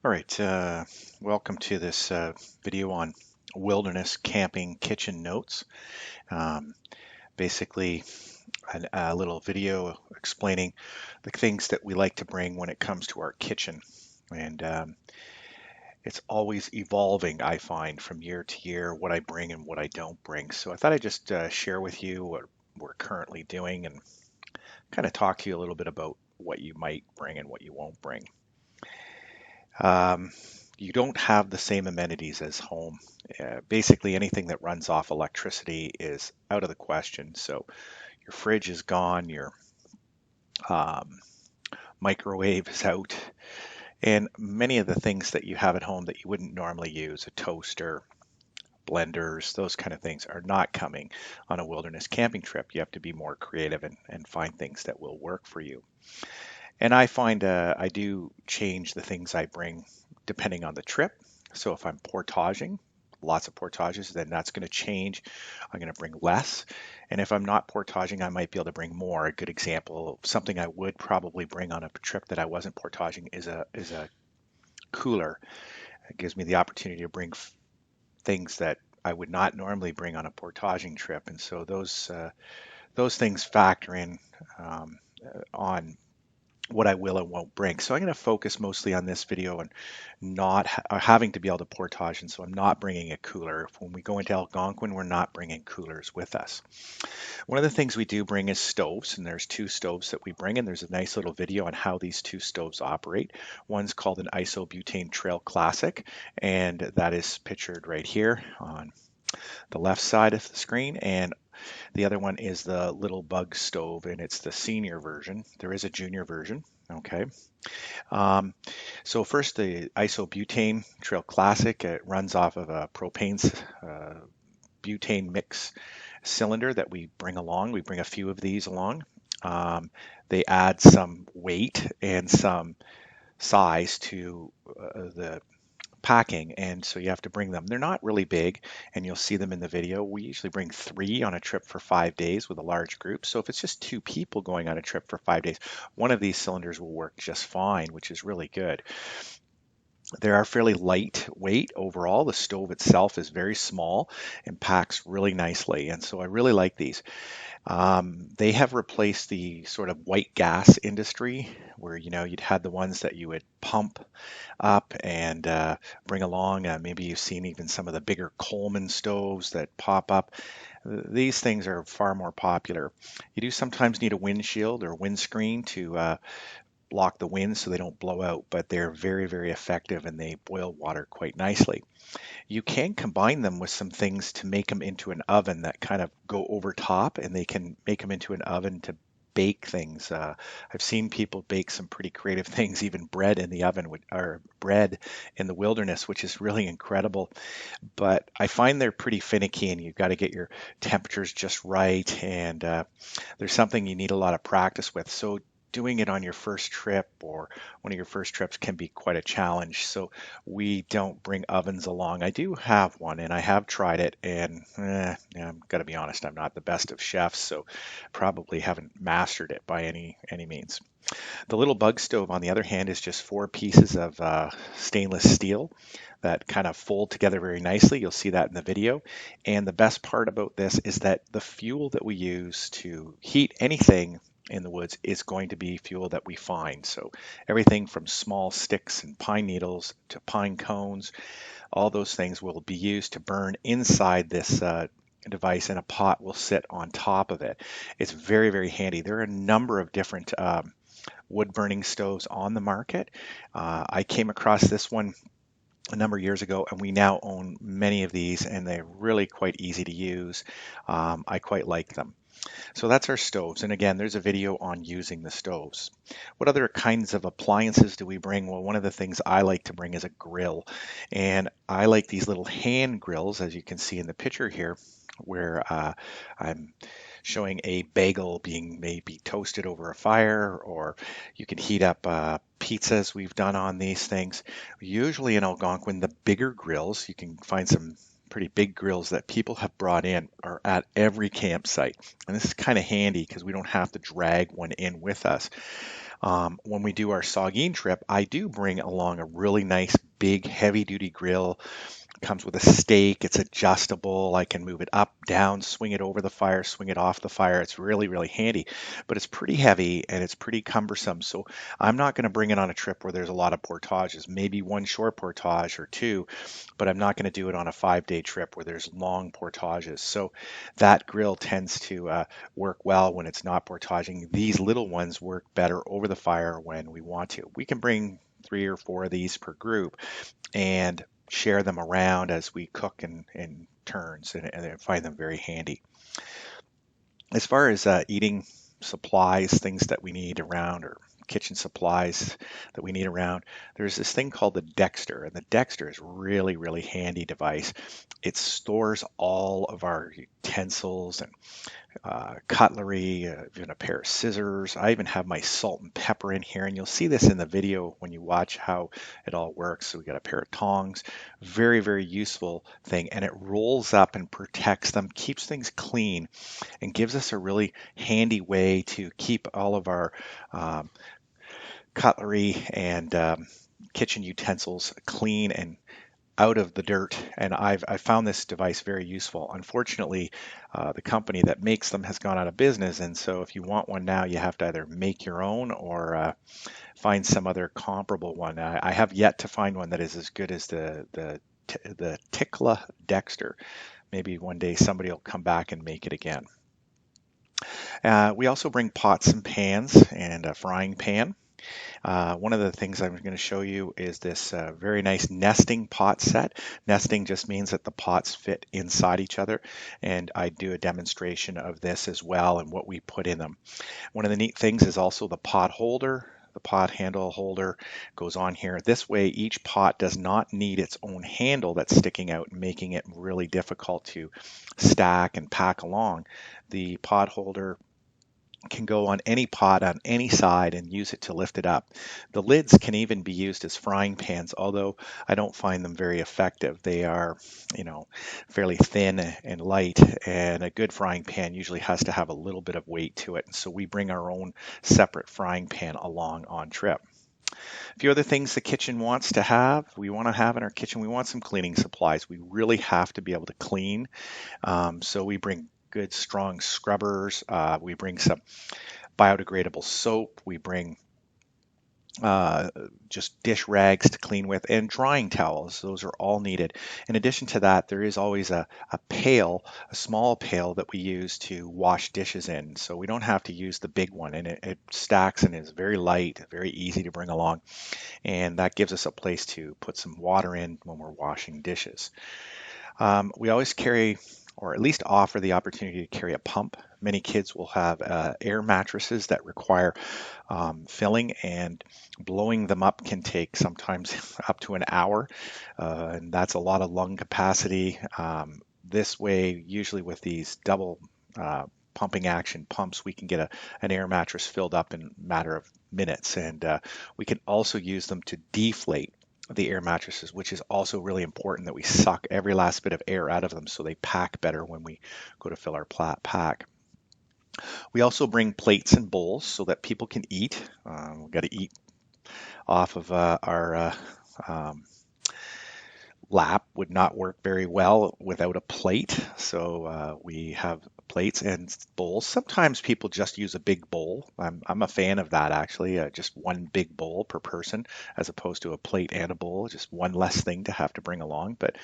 All right, welcome to this video on wilderness camping kitchen notes. Um, Basically, a little video explaining the things that we like to bring when it comes to our kitchen. And it's always evolving, I find, from year to year, what I bring and what I don't bring. So I thought I'd just share with you what we're currently doing and kind of talk to you a little bit about what you might bring and what you won't bring. Um, you don't have the same amenities as home. Basically, anything that runs off electricity is out of the question. So your fridge is gone, your um, microwave is out, and many of the things that you have at home that you wouldn't normally use, a toaster, blenders, those kind of things, are not coming on a wilderness camping trip. You have to be more creative and find things that will work for you. And I find I do change the things I bring depending on the trip. So if I'm portaging, lots of portages, then that's going to change. I'm going to bring less. And if I'm not portaging, I might be able to bring more. A good example, something I would probably bring on a trip that I wasn't portaging is a cooler. It gives me the opportunity to bring things that I would not normally bring on a portaging trip. And so those things factor in on what I will and won't bring. So I'm going to focus mostly on this video and not having to be able to portage, and so I'm not bringing a cooler. When we go into Algonquin, we're not bringing coolers with us. One of the things we do bring is stoves, and there's two stoves that we bring, and there's a nice little video on how these two stoves operate. One's called an Isobutane Trail Classic, and that is pictured right here on the left side of the screen, and the other one is the Little Bug stove, and it's the senior version. There is a junior version. Okay. Um, so first, the isobutane Trail Classic. It runs off of a propane butane mix cylinder that we bring along. We bring a few of these along. Um, they add some weight and some size to the packing, and so you have to bring them. They're not really big, and you'll see them in the video. We usually bring 3 on a trip for 5 days with a large group. So if it's just 2 people going on a trip for 5 days, one of these cylinders will work just fine, which is really good. They are fairly lightweight overall. The stove itself is very small and packs really nicely, and so I really like these. They have replaced the sort of white gas industry where you'd had the ones that you would pump up and bring along. Maybe you've seen even some of the bigger Coleman stoves that pop up. These things are far more popular. You do sometimes need a windshield or windscreen to block the wind so they don't blow out, but they're very, very effective and they boil water quite nicely. You can combine them with some things to make them into an oven that kind of go over top, and they can make them into an oven to bake things. I've seen people bake some pretty creative things, even bread in the oven, or bread in the wilderness, which is really incredible. But I find they're pretty finicky, and you've got to get your temperatures just right, and there's something you need a lot of practice with. So doing it on your first trip or one of your first trips can be quite a challenge. So we don't bring ovens along. I do have one and I have tried it, and I'm gotta be honest, I'm not the best of chefs, so probably haven't mastered it by any means. The Little Bug stove, on the other hand, is just 4 pieces of stainless steel that kind of fold together very nicely. You'll see that in the video. And the best part about this is that the fuel that we use to heat anything in the woods is going to be fuel that we find. So everything from small sticks and pine needles to pine cones, all those things will be used to burn inside this device, and a pot will sit on top of it. It's very, very handy. There are a number of different wood burning stoves on the market. I came across this one a number of years ago, and we now own many of these, and they're really quite easy to use. I quite like them. So that's our stoves. And again, there's a video on using the stoves. What other kinds of appliances do we bring? Well, one of the things I like to bring is a grill. And I like these little hand grills, as you can see in the picture here, where I'm showing a bagel being maybe toasted over a fire, or you can heat up pizzas we've done on these things. Usually in Algonquin, the bigger grills, you can find some pretty big grills that people have brought in, are at every campsite. And this is kind of handy because we don't have to drag one in with us. When we do our Saugeen trip, I do bring along a really nice big heavy duty grill. Comes with a stake. It's adjustable. I can move it up, down, swing it over the fire, swing it off the fire. It's really, really handy, but it's pretty heavy and it's pretty cumbersome. So I'm not going to bring it on a trip where there's a lot of portages, maybe one short portage or two, but I'm not going to do it on a 5-day trip where there's long portages. So that grill tends to work well when it's not portaging. These little ones work better over the fire when we want to. We can bring 3 or 4 of these per group and share them around as we cook in turns, and I find them very handy. As far as eating supplies, things that we need around, or kitchen supplies that we need around, there's this thing called the Dexter, and the Dexter is really, really handy device. It stores all of our utensils and cutlery, even a pair of scissors. I even have my salt and pepper in here, and you'll see this in the video when you watch how it all works. So we got a pair of tongs, very, very useful thing, and it rolls up and protects them, keeps things clean, and gives us a really handy way to keep all of our um, cutlery and kitchen utensils clean and out of the dirt, and I found this device very useful. Unfortunately, the company that makes them has gone out of business, and so if you want one now, you have to either make your own or find some other comparable one. I have yet to find one that is as good as the Tikla Dexter. Maybe one day somebody will come back and make it again. We also bring pots and pans and a frying pan. One of the things I'm going to show you is this very nice nesting pot set. Nesting just means that the pots fit inside each other, and I do a demonstration of this as well and what we put in them. One of the neat things is also the pot holder. The pot handle holder goes on here. This way, each pot does not need its own handle that's sticking out, making it really difficult to stack and pack along. The pot holder can go on any pot on any side and use it to lift it up. The lids can even be used as frying pans, although I don't find them very effective. They are, fairly thin and light, and a good frying pan usually has to have a little bit of weight to it. And so we bring our own separate frying pan along on trip. A few other things the kitchen wants to have, we want to have in our kitchen, we want some cleaning supplies. We really have to be able to clean. So we bring good strong scrubbers. We bring some biodegradable soap. We bring just dish rags to clean with, and drying towels. Those are all needed. In addition to that, there is always a pail, a small pail that we use to wash dishes in. So we don't have to use the big one, and it stacks and is very light, very easy to bring along. And that gives us a place to put some water in when we're washing dishes. We always carry, or at least offer, the opportunity to carry a pump. Many kids will have air mattresses that require filling, and blowing them up can take sometimes up to an hour, and that's a lot of lung capacity. This way, usually with these double pumping action pumps, we can get an air mattress filled up in a matter of minutes, and we can also use them to deflate the air mattresses, which is also really important that we suck every last bit of air out of them so they pack better when we go to fill our pack. We also bring plates and bowls so that people can eat. We've got to eat off of our um, lap would not work very well without a plate. So we have plates and bowls. Sometimes people just use a big bowl. I'm a fan of that, actually. Just one big bowl per person as opposed to a plate and a bowl. Just one less thing to have to bring along. But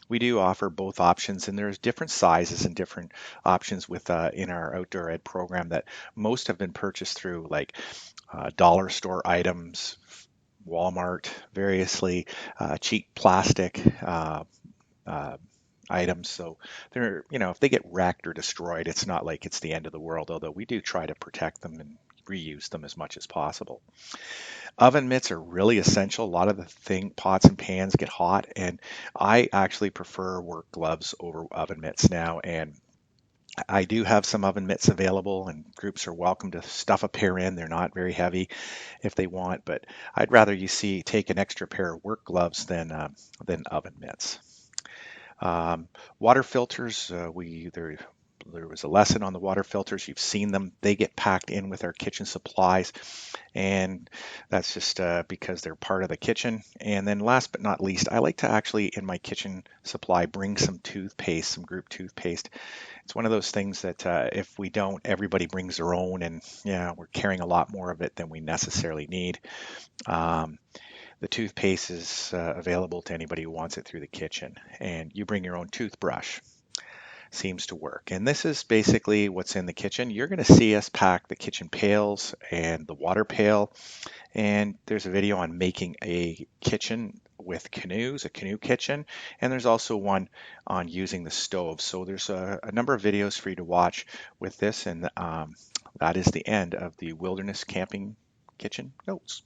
we do offer both options, and there's different sizes and different options with in our outdoor ed program that most have been purchased through like dollar store items, Walmart, variously cheap plastic uh, items. So they're, if they get wrecked or destroyed, it's not like it's the end of the world, although we do try to protect them and reuse them as much as possible. Oven mitts are really essential. A lot of the pots and pans get hot, and I actually prefer work gloves over oven mitts now. And I do have some oven mitts available, and groups are welcome to stuff a pair in. They're not very heavy if they want, but I'd rather you take an extra pair of work gloves than oven mitts. Water filters, they're there was a lesson on the water filters. You've seen them. They get packed in with our kitchen supplies, and that's just because they're part of the kitchen. And then last but not least, I like to actually in my kitchen supply bring some toothpaste, some group toothpaste. It's one of those things that if we don't, everybody brings their own, and yeah, we're carrying a lot more of it than we necessarily need. Um, the toothpaste is available to anybody who wants it through the kitchen, and you bring your own toothbrush. Seems to work. And this is basically what's in the kitchen. You're going to see us pack the kitchen pails and the water pail. And there's a video on making a kitchen with canoes, a canoe kitchen. And there's also one on using the stove. So there's a number of videos for you to watch with this. And that is the end of the Wilderness Camping Kitchen Notes.